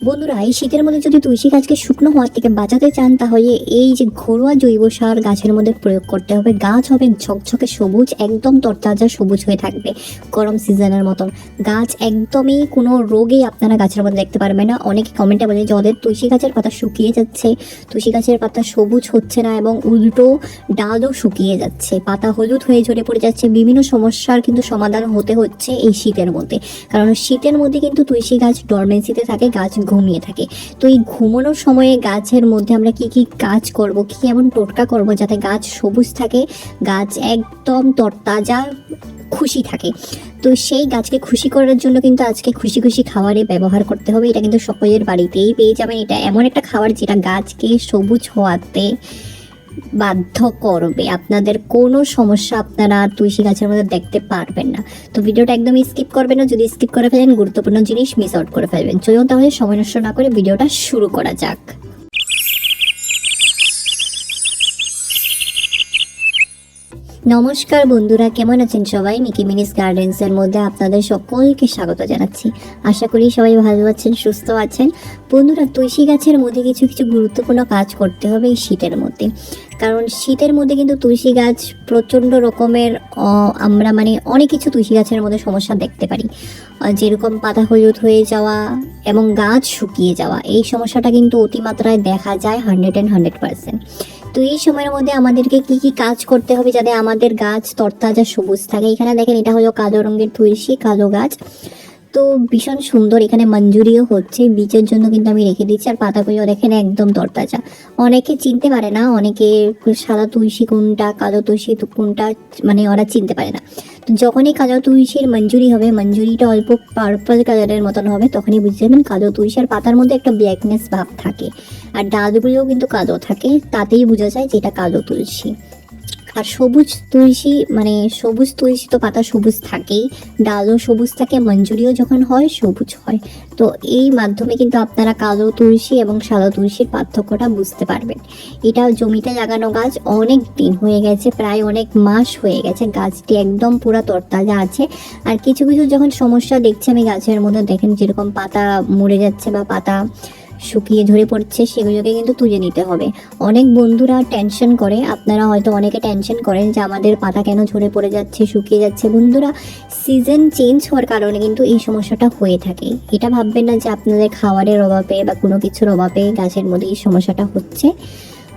বন্ধুরা, এই শীতের মধ্যে যদি তুলসী গাছকে শুকনো হওয়ার থেকে বাঁচাতে চান, তাহলে এই যে ঘরোয়া জৈব সার গাছের মধ্যে প্রয়োগ করতে হবে। গাছ হবে ঝকঝকে সবুজ, একদম তরতাজা সবুজ হয়ে থাকবে গরম সিজনের মতন। গাছ একদমই কোনো রোগেই আপনারা গাছের মধ্যে দেখতে পারবেন না। অনেকে কমেন্টে বলে যে ওদের তুলসী গাছের পাতা শুকিয়ে যাচ্ছে, তুলসী গাছের পাতা সবুজ হচ্ছে না এবং উল্টো ডালও শুকিয়ে যাচ্ছে, পাতা হলুদ হয়ে ঝরে পড়ে যাচ্ছে। বিভিন্ন সমস্যার কিন্তু সমাধান হতে হচ্ছে এই শীতের মধ্যে, কারণ শীতের মধ্যে কিন্তু তুলসী গাছ ডরমেন্সিতে থাকে, গাছ ঘুমিয়ে থাকে। তো এই ঘুমানোর সময়ে গাছের মধ্যে আমরা কি কি কাজ করব, কি এমন টোটকা করব যাতে গাছ সবুজ থাকে, গাছ একদম তরতাজা খুশি থাকে। তো সেই গাছকে খুশি করার জন্য কিন্তু আজকে খুশি খুশি খাবারে ব্যবহার করতে হবে। এটা কিন্তু সকলের বাড়িতেই পেয়ে যাবেন। এটা এমন একটা খাবার যেটা গাছকে সবুজ হওয়াতে বাধ্য করবে। আপনাদের কোনো সমস্যা আপনারা তুলসী গাছের মধ্যে দেখতে পারবেন না। তো ভিডিওটা একদমই স্কিপ করবেন না। যদি স্কিপ করে ফেলেন গুরুত্বপূর্ণ জিনিস মিস আউট করে ফেলবেন। চলুন তাহলে সময় নষ্ট না করে ভিডিওটা শুরু করা যাক। নমস্কার বন্ধুরা, কেমন আছেন সবাই? মিকি মিনিস গার্ডেন্সের মধ্যে আপনাদের সকলকে স্বাগত জানাচ্ছি। আশা করি সবাই ভালো আছেন, সুস্থ আছেন। বন্ধুরা, তুলসী গাছের মধ্যে কিছু কিছু গুরুত্বপূর্ণ কাজ করতে হবে এই শীতের মধ্যে, কারণ শীতের মধ্যে কিন্তু তুলসী গাছ প্রচণ্ড রকমের আমরা অনেক কিছু তুলসী গাছের মধ্যে সমস্যা দেখতে পারি, যেরকম পাতা হলুদ হয়ে যাওয়া এবং গাছ শুকিয়ে যাওয়া। এই সমস্যাটা কিন্তু অতিমাত্রায় দেখা যায় 100%। তো এই সময়ের মধ্যে আমাদেরকে কি কি কাজ করতে হবে যাতে আমাদের গাছ তরতাজা সবুজ থাকে। এখানে দেখেন, এটা হলো কালো রঙের তুলসী, কালো গাছ, তো ভীষণ সুন্দর। এখানে মঞ্জুরিও হচ্ছে, বীজের জন্য কিন্তু আমি রেখে দিচ্ছি। আর পাতাগুলো দেখেন একদম তরতাজা। অনেকে চিনতে পারে না, অনেকে সাদা তুলসী কোনটা, কালো তুলসী কোনটা ওরা চিনতে পারে না। তো যখনই কালো তুলসীর মঞ্জুরি হবে, মঞ্জুরিটা অল্প পার্পল কালারের মতন হবে, তখনই বুঝতে যাবেন কালো তুলসী। আর পাতার মধ্যে একটা ব্ল্যাকনেস ভাব থাকে, আর ডালগুলোও কিন্তু কালো থাকে, তাতেই বোঝা যায় যে এটা কালো তুলসী। আর সবুজ তুলসী সবুজ তুলসী তো পাতা সবুজ থাকেই, ডালও সবুজ থাকে, মঞ্জুরিও যখন হয় সবুজ হয়। তো এই মাধ্যমে কিন্তু আপনারা কালো তুলসী এবং সাদা তুলসীর পার্থক্যটা বুঝতে পারবেন। এটা জমিতে লাগানো গাছ, অনেক দিন হয়ে গেছে, প্রায় অনেক মাস হয়ে গেছে, গাছটি একদম পুরো তরতাজা আছে। আর কিছু কিছু যখন সমস্যা দেখছি আমি গাছের মধ্যে, দেখেন যেরকম পাতা মরে যাচ্ছে বা পাতা শুকিয়ে ঝরে পড়ছে, সেগুলোকে কিন্তু তুলে নিতে হবে। অনেক বন্ধুরা টেনশন করে, আপনারা হয়তো অনেকে টেনশন করেন যে আমাদের পাতা কেন ঝরে পড়ে যাচ্ছে, শুকিয়ে যাচ্ছে। বন্ধুরা, সিজন চেঞ্জ হওয়ার কারণে কিন্তু এই সমস্যাটা হয়ে থাকে। এটা ভাববেন না যে আপনাদের খাবারের অভাবে বা কোনো কিছুর অভাবে গাছের মধ্যে এই সমস্যাটা হচ্ছে।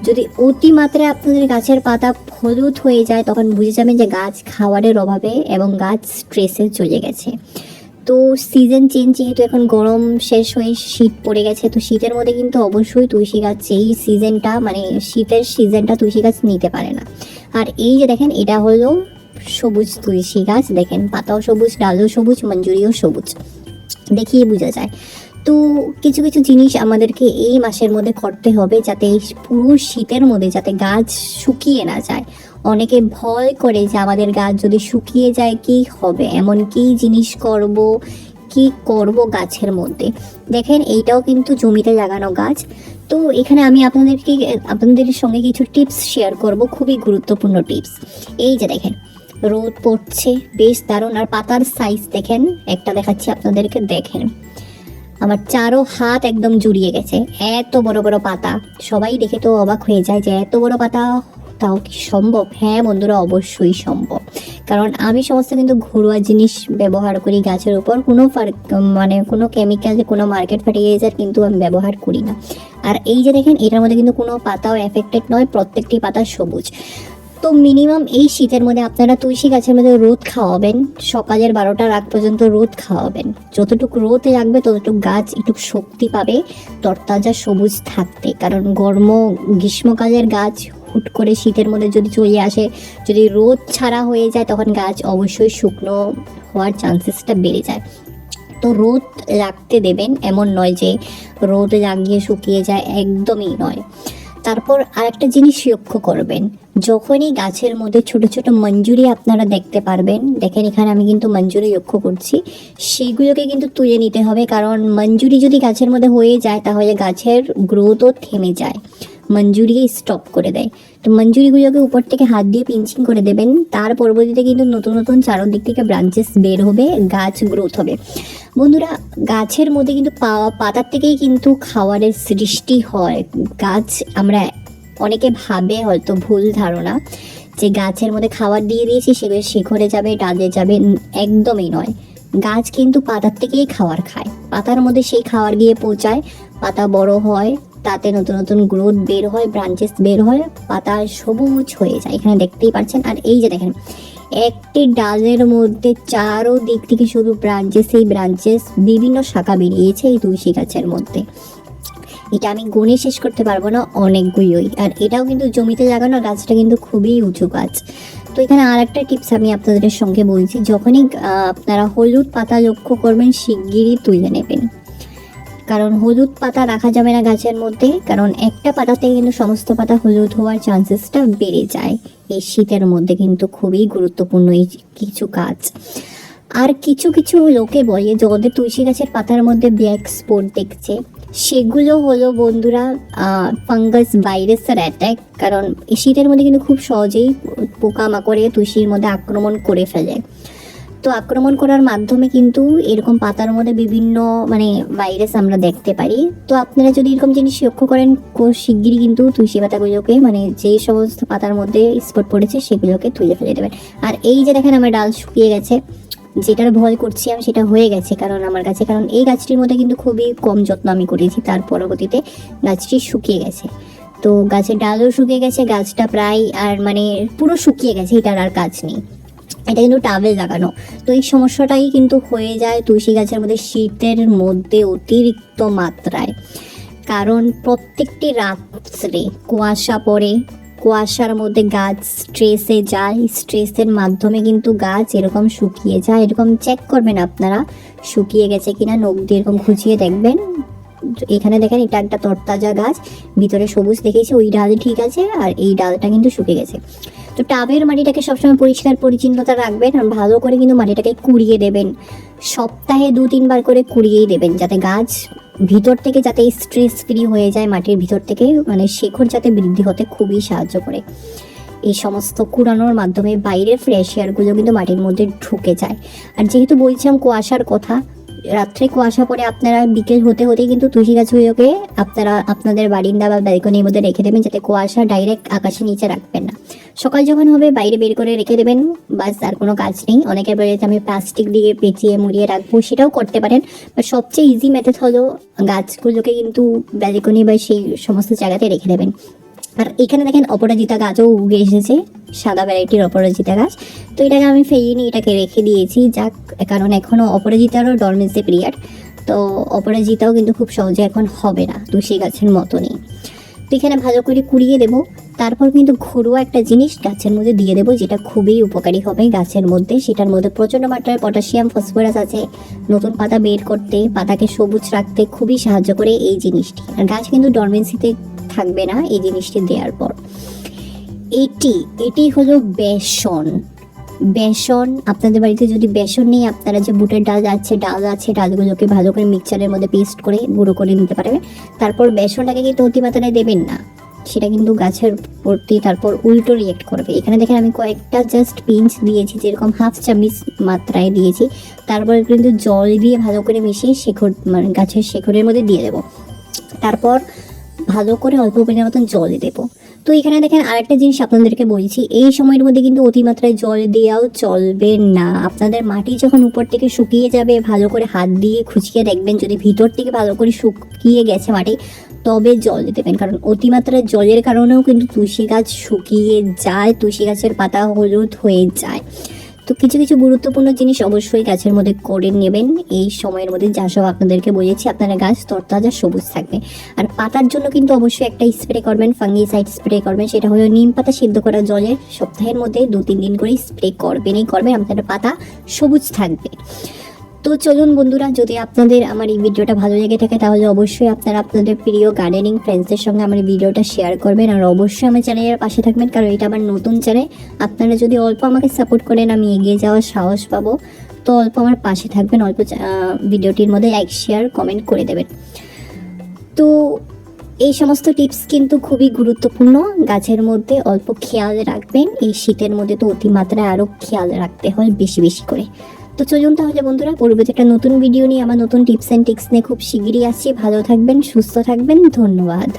যদি অতিমাত্রায় আপনাদের গাছের পাতা হলুদ হয়ে যায়, তখন বুঝে যাবেন যে গাছ খাবারের অভাবে এবং গাছ স্ট্রেসে চলে গেছে। তো সিজন চেঞ্জ, যেহেতু এখন গরম শেষ হয়ে শীত পড়ে গেছে, তো শীতের মধ্যে কিন্তু অবশ্যই তুলসী গাছ এই সিজনটা শীতের সিজনটা তুলসী গাছ নিতে পারে না। আর এই যে দেখেন, এটা হলো সবুজ তুলসী গাছ, দেখেন পাতাও সবুজ, ডালও সবুজ, মঞ্জুরিও সবুজ, দেখিয়ে বোঝা যায়। তো কিছু কিছু জিনিস আমাদেরকে এই মাসের মধ্যে করতে হবে যাতে এই পুরো শীতের মধ্যে যাতে গাছ শুকিয়ে না যায়। অনেকে ভয় করে যে আমাদের গাছ যদি শুকিয়ে যায় কি হবে, এমন কি জিনিস কি করব গাছের মধ্যে। দেখেন, এইটাও কিন্তু জমিতে লাগানো গাছ। তো এখানে আমি আপনাদের সঙ্গে কিছু টিপস শেয়ার করব, খুবই গুরুত্বপূর্ণ টিপস। এই যে দেখেন, রোদ পড়ছে বেশ দারুণ, আর পাতার সাইজ দেখেন, একটা দেখাচ্ছি আপনাদেরকে, দেখেন আমার 4 হাত একদম জুড়িয়ে গেছে, এত বড় বড় পাতা। সবাই দেখে তো অবাক হয়ে যায় যে এত বড় পাতা তাও কি সম্ভব? হ্যাঁ বন্ধুরা, অবশ্যই সম্ভব, কারণ আমি সমস্ত কিন্তু ঘরোয়া জিনিস ব্যবহার করি গাছের উপর। কোনো কেমিক্যাল, কোনো মার্কেট ফার্টিলাইজার কিন্তু আমি ব্যবহার করি না। আর এই যে দেখেন, এটার মধ্যে কিন্তু কোনো পাতাও এফেক্টেড নয়, প্রত্যেকটি পাতা সবুজ। তো মিনিমাম এই শীতের মধ্যে আপনারা তুলসী গাছের মধ্যে রোদ খাওয়াবেন, সকালের 12টার আগ পর্যন্ত রোদ খাওয়াবেন। যতটুকু রোদ লাগবে ততটুকু গাছ একটু শক্তি পাবে তরতাজা সবুজ থাকতে। কারণ গ্রীষ্মকালের গাছ হুট করে শীতের মধ্যে যদি চলে আসে, যদি রোদ ছাড়া হয়ে যায়, তখন গাছ অবশ্যই শুকনো হওয়ার চান্সেসটা বেড়ে যায়। তো রোদ রাখতে দেবেন, এমন নয় যে রোদ লাগিয়ে শুকিয়ে যায়, একদমই নয়। তারপর আরেকটা জিনিস লক্ষ্য করবেন, যখনই গাছের মধ্যে ছোট ছোট মঞ্জুরি আপনারা দেখতে পারবেন, দেখেন এখানে আমি কিন্তু মঞ্জুরি লক্ষ্য করছি, সেগুলোকে কিন্তু তুলে নিতে হবে। কারণ মঞ্জুরি যদি গাছের মধ্যে হয়ে যায়, তাহলে গাছের গ্রোথও থেমে যায়। মঞ্জুরিকে স্টপ করে দেয়। তো মঞ্জুরিগুলোকে উপর থেকে হাত দিয়ে পিঞ্চিং করে দেবেন। তার পরবর্তীতে কিন্তু নতুন নতুন চারদিক থেকে ব্রাঞ্চেস বের হবে, গাছ গ্রোথ হবে। বন্ধুরা, গাছের মধ্যে কিন্তু পাতার থেকেই কিন্তু খাবারের সৃষ্টি হয়। গাছ, আমরা অনেকে ভাবে, হয়তো ভুল ধারণা, যে গাছের মধ্যে খাবার দিয়ে দিয়েছি সেগুলো শিখরে যাবে, ডালে যাবে। একদমই নয়। গাছ কিন্তু পাতার থেকেই খাবার খায়, পাতার মধ্যে সেই খাবার গিয়ে পৌঁছায়, পাতা বড় হয়, তাতে নতুন নতুন গ্রোথ বের হয়, ব্রাঞ্চেস বের হয়, পাতা সবুজ হয়ে যায়। এখানে দেখতেই পাচ্ছেন। আর এই যে দেখেন, একটি ডালের মধ্যে চারো দিক থেকে শুধু ব্রাঞ্চেস, এই ব্রাঞ্চেস বিভিন্ন শাখা বেরিয়েছে এই তুলসী গাছের মধ্যে। এটা আমি গুণে শেষ করতে পারবো না, অনেকগুলোই। আর এটাও কিন্তু জমিতে লাগানো, গাছটা কিন্তু খুবই উঁচু গাছ। তো এখানে আর একটা টিপস আমি আপনাদের সঙ্গে বলছি, যখনই আপনারা হলুদ পাতা লক্ষ্য করবেন শিগগিরই তুলে নেবেন, কারণ হলুদ পাতা রাখা যাবে না গাছের মধ্যে, কারণ একটা পাতাতে কিন্তু সমস্ত পাতা হলুদ হওয়ার চান্সেসটা বেড়ে যায়। এই শীতের মধ্যে কিন্তু খুবই গুরুত্বপূর্ণ এই কিছু কাজ। আর কিছু কিছু লোকে বলে যে ওদের তুলসী গাছের পাতার মধ্যে ব্ল্যাক স্পট দেখছে, সেগুলো হলো বন্ধুরা ফাঙ্গাস, ভাইরাসের অ্যাটাক। কারণ এই শীতের মধ্যে কিন্তু খুব সহজেই পোকামাকড়ে তুলসীর মধ্যে আক্রমণ করে ফেলে। তো আক্রমণ করার মাধ্যমে কিন্তু এরকম পাতার মধ্যে বিভিন্ন ভাইরাস আমরা দেখতে পারি। তো আপনারা যদি এরকম জিনিস লক্ষ্য করেন, শিগগিরই কিন্তু তুলসী পাতাগুলোকে, যেই সমস্ত পাতার মধ্যে স্পট পড়েছে সেগুলোকে তুলে ফেলে দেবেন। আর এই যে দেখেন, আমার ডাল শুকিয়ে গেছে, যেটার ভয় করছি আমি সেটা হয়ে গেছে কারণ আমার কাছে, কারণ এই গাছটির মধ্যে কিন্তু খুবই কম যত্ন আমি করেছি, তার পরবর্তীতে গাছটি শুকিয়ে গেছে। তো গাছের ডালও শুকিয়ে গেছে, গাছটা প্রায় আর পুরো শুকিয়ে গেছে, এটার আর কাজ নেই। এটা কিন্তু টাবেল লাগানো। তো এই সমস্যাটাই কিন্তু হয়ে যায় তুলসী গাছের মধ্যে শীতের মধ্যে অতিরিক্ত মাত্রায়, কারণ প্রত্যেকটি রাত্রে কুয়াশা পড়ে, কুয়াশার মধ্যে গাছ স্ট্রেসে যায়, স্ট্রেসের মাধ্যমে কিন্তু গাছ এরকম শুকিয়ে যায়। এরকম চেক করবেন আপনারা শুকিয়ে গেছে কিনা, নখ দিয়ে এরকম খুঁচিয়ে দেখবেন। এখানে দেখেন, এটা একটা তরতাজা গাছ, ভিতরে সবুজ দেখেছি, ওই ডাল ঠিক আছে, আর এই ডালটা কিন্তু শুকিয়ে গেছে। তো টাবের মাটিটাকে সবসময় পরিষ্কার পরিচ্ছন্নতা রাখবেন, আর ভালো করে কিন্তু মাটিটাকে কুড়িয়ে দেবেন, সপ্তাহে 2-3 বার করে কুড়িয়েই দেবেন, যাতে গাছ ভিতর থেকে যাতে স্ট্রেস ফ্রি হয়ে যায়, মাটির ভিতর থেকে শেকড় যাতে বৃদ্ধি হতে খুবই সাহায্য করে। এই সমস্ত কুড়ানোর মাধ্যমে বাইরের ফ্রেশ এয়ারগুলো কিন্তু মাটির মধ্যে ঢুকে যায়। আর যেহেতু বলছিলাম কুয়াশার কথা, রাত্রে কুয়াশা পড়ে আপনারা বিকেল হতে হতেই কিন্তু তুলসী গাছগুলোকে আপনারা আপনাদের বারিন্দা বা ব্যালকনির মধ্যে রেখে দেবেন, যাতে কুয়াশা ডাইরেক্ট আকাশের নিচে রাখবেন না। সকাল যখন হবে বাইরে বের করে রেখে দেবেন, বাস, আর কোনো কাজ নেই। অনেকের বলে আমি প্লাস্টিক দিয়ে পেঁচিয়ে মুড়িয়ে রাখবো, সেটাও করতে পারেন, বাট সবচেয়ে ইজি মেথড হলো গাছগুলোকে কিন্তু ব্যালকনি বা সেই সমস্ত জায়গাতে রেখে দেবেন। আর এখানে দেখেন অপরাজিতা গাছও উগে এসেছে, সাদা ভ্যারাইটির অপরাজিতা গাছ। তো এটাকে আমি ফেলিনি, এটাকে রেখে দিয়েছি, যাক, কারণ এখনও অপরাজিতারও ডরমেন্সি পিরিয়ড। তো অপরাজিতাও কিন্তু খুব সহজে এখন হবে না, তুলসী গাছের মতনই। তো এখানে ভালো করে কুড়িয়ে দেবো। তারপর কিন্তু ঘরোয়া একটা জিনিস গাছের মধ্যে দিয়ে দেবো, যেটা খুবই উপকারী হবে গাছের মধ্যে। সেটার মধ্যে প্রচণ্ড মাত্রায় পটাশিয়াম, ফসফরাস আছে, নতুন পাতা বের করতে, পাতাকে সবুজ রাখতে খুবই সাহায্য করে এই জিনিসটি। আর গাছ কিন্তু ডরমেন্সিতে থাকবে না এই জিনিসটি দেওয়ার পর। এটি হলো বেসন। বেসন, আপনাদের বাড়িতে যদি বেসন নেই, আপনারা যে বুটের ডাল আছে, ডালগুলোকে ভালো করে মিক্সচারের মধ্যে পেস্ট করে গুঁড়ো করে নিতে পারবেন। তারপর বেসনটাকে কিন্তু অতিমাত্রায় দেবেন না, সেটা কিন্তু গাছের প্রতি তারপর উল্টো রিয়েক্ট করবে। এখানে দেখেন আমি কয়েকটা জাস্ট পিঞ্চ দিয়েছি, যেরকম 1/2 চামচ মাত্রায় দিয়েছি। তারপর কিন্তু জল দিয়ে ভালো করে মিশিয়ে শেকড়, গাছের শেকড়ের মধ্যে দিয়ে দেবো। তারপর ভালো করে অল্প পরিমাণ মতন জল দেবো। তো এখানে দেখেন আরেকটা জিনিস আপনাদেরকে বলছি, এই সময়ের মধ্যে কিন্তু অতিমাত্রায় জল দেওয়াও চলবে না। আপনাদের মাটি যখন উপর থেকে শুকিয়ে যাবে, ভালো করে হাত দিয়ে খুঁচিয়ে দেখবেন, যদি ভিতর থেকে ভালো করে শুকিয়ে গেছে মাটি, তবে জল দেবেন। কারণ অতিমাত্রায় জলের কারণেও কিন্তু তুলসী গাছ শুকিয়ে যায়, তুলসী গাছের পাতা হলুদ হয়ে যায়। তো কিছু কিছু গুরুত্বপূর্ণ জিনিস অবশ্যই গাছের মধ্যে করে নেবেন এই সময়ের মধ্যে, যা সব আপনাদেরকে বলেছি, আপনারা গাছ তরতাজা সবুজ থাকবে। আর পাতার জন্য কিন্তু অবশ্যই একটা স্প্রে করবেন, ফাঙ্গিসাইড স্প্রে করবেন, সেটা হলো নিম পাতা সিদ্ধ করা জলে সপ্তাহের মধ্যে 2-3 দিন করে স্প্রে করবেন আপনাদের পাতা সবুজ থাকবে। তো চলুন বন্ধুরা, যদি আপনাদের আমার এই ভিডিওটা ভালো লেগে থাকে, তাহলে অবশ্যই আপনারা আপনাদের প্রিয় গার্ডেনিং ফ্রেন্ডসদের সঙ্গে আমার ভিডিওটা শেয়ার করবেন। আর অবশ্যই আমার চ্যানেলের পাশে থাকবেন, কারণ এটা আমার নতুন চ্যানেল। আপনারা যদি অল্প আমাকে সাপোর্ট করেন, আমি এগিয়ে যাওয়ার সাহস পাবো। তো অল্প আমার পাশে থাকবেন, অল্প ভিডিওটির মধ্যে লাইক, শেয়ার, কমেন্ট করে দেবেন। তো এই সমস্ত টিপস কিন্তু খুবই গুরুত্বপূর্ণ, গাছের মধ্যে অল্প খেয়াল রাখবেন। এই শীতের মধ্যে তো অতিমাত্রায় আরও খেয়াল রাখতে হয় বেশি বেশি করে। তো চলুন তাহলে বন্ধুরা, পরবর্তী একটা নতুন ভিডিও নিয়ে, আমার নতুন টিপস অ্যান্ড ট্রিক্স নিয়ে খুব শিগগিরই আসছি। ভালো থাকবেন, সুস্থ থাকবেন, ধন্যবাদ।